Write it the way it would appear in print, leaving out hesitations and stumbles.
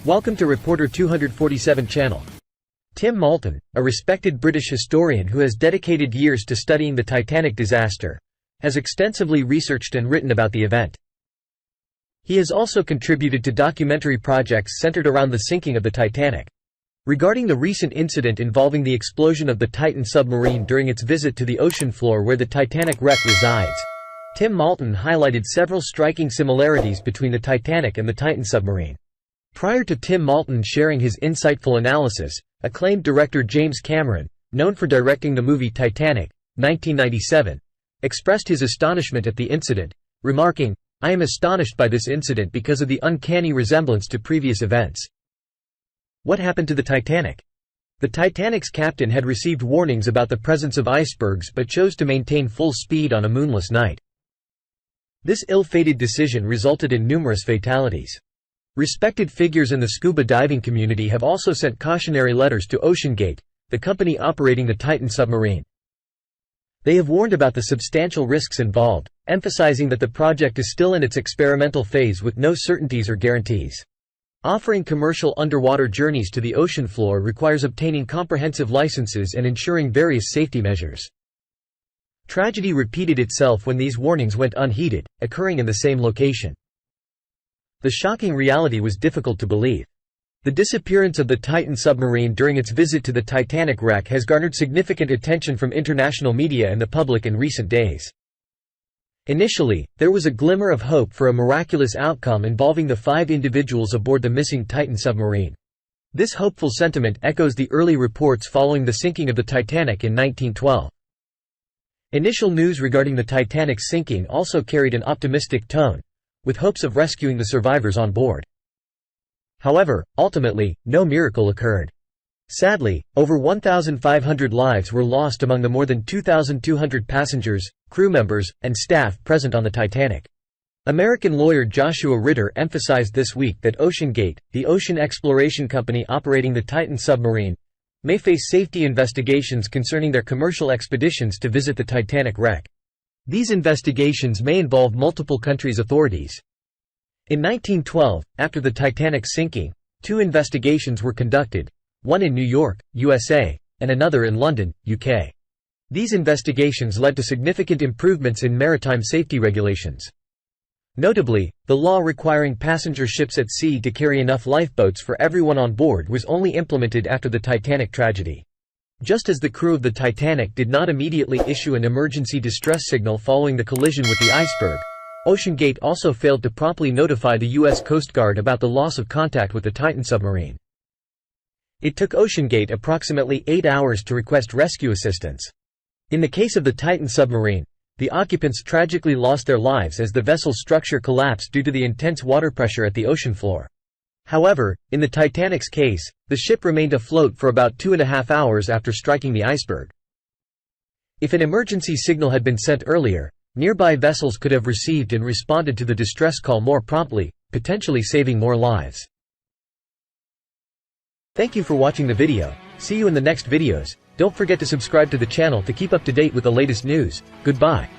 Welcome to Reporter 247 channel. Tim Moulton, a respected British historian who has dedicated years to studying the Titanic disaster, has extensively researched and written about the event. He has also contributed to documentary projects centered around the sinking of the Titanic. Regarding the recent incident involving the explosion of the Titan submarine during its visit to the ocean floor where the Titanic wreck resides, Tim Moulton highlighted several striking similarities between the Titanic and the Titan submarine. Prior to Tim Moulton sharing his insightful analysis, acclaimed director James Cameron, known for directing the movie Titanic, 1997, expressed his astonishment at the incident, remarking, "I am astonished by this incident because of the uncanny resemblance to previous events." What happened to the Titanic? The Titanic's captain had received warnings about the presence of icebergs but chose to maintain full speed on a moonless night. This ill-fated decision resulted in numerous fatalities. Respected figures in the scuba diving community have also sent cautionary letters to OceanGate, the company operating the Titan submarine. They have warned about the substantial risks involved, emphasizing that the project is still in its experimental phase with no certainties or guarantees. Offering commercial underwater journeys to the ocean floor requires obtaining comprehensive licenses and ensuring various safety measures. Tragedy repeated itself when these warnings went unheeded, occurring in the same location. The shocking reality was difficult to believe. The disappearance of the Titan submarine during its visit to the Titanic wreck has garnered significant attention from international media and the public in recent days. Initially, there was a glimmer of hope for a miraculous outcome involving the 5 individuals aboard the missing Titan submarine. This hopeful sentiment echoes the early reports following the sinking of the Titanic in 1912. Initial news regarding the Titanic's sinking also carried an optimistic tone, with hopes of rescuing the survivors on board. However, ultimately, no miracle occurred. Sadly, over 1,500 lives were lost among the more than 2,200 passengers, crew members, and staff present on the Titanic. American lawyer Joshua Ritter emphasized this week that OceanGate, the ocean exploration company operating the Titan submarine, may face safety investigations concerning their commercial expeditions to visit the Titanic wreck. These investigations may involve multiple countries' authorities. In 1912, after the Titanic's sinking, 2 investigations were conducted, one in New York, USA, and another in London, UK. These investigations led to significant improvements in maritime safety regulations. Notably, the law requiring passenger ships at sea to carry enough lifeboats for everyone on board was only implemented after the Titanic tragedy. Just as the crew of the Titanic did not immediately issue an emergency distress signal following the collision with the iceberg, OceanGate also failed to promptly notify the U.S. Coast Guard about the loss of contact with the Titan submarine. It took OceanGate approximately 8 hours to request rescue assistance. In the case of the Titan submarine, the occupants tragically lost their lives as the vessel's structure collapsed due to the intense water pressure at the ocean floor. However, in the Titanic's case, the ship remained afloat for about 2.5 hours after striking the iceberg. If an emergency signal had been sent earlier, nearby vessels could have received and responded to the distress call more promptly, potentially saving more lives. Thank you for watching the video. See you in the next videos. Don't forget to subscribe to the channel to keep up to date with the latest news. Goodbye.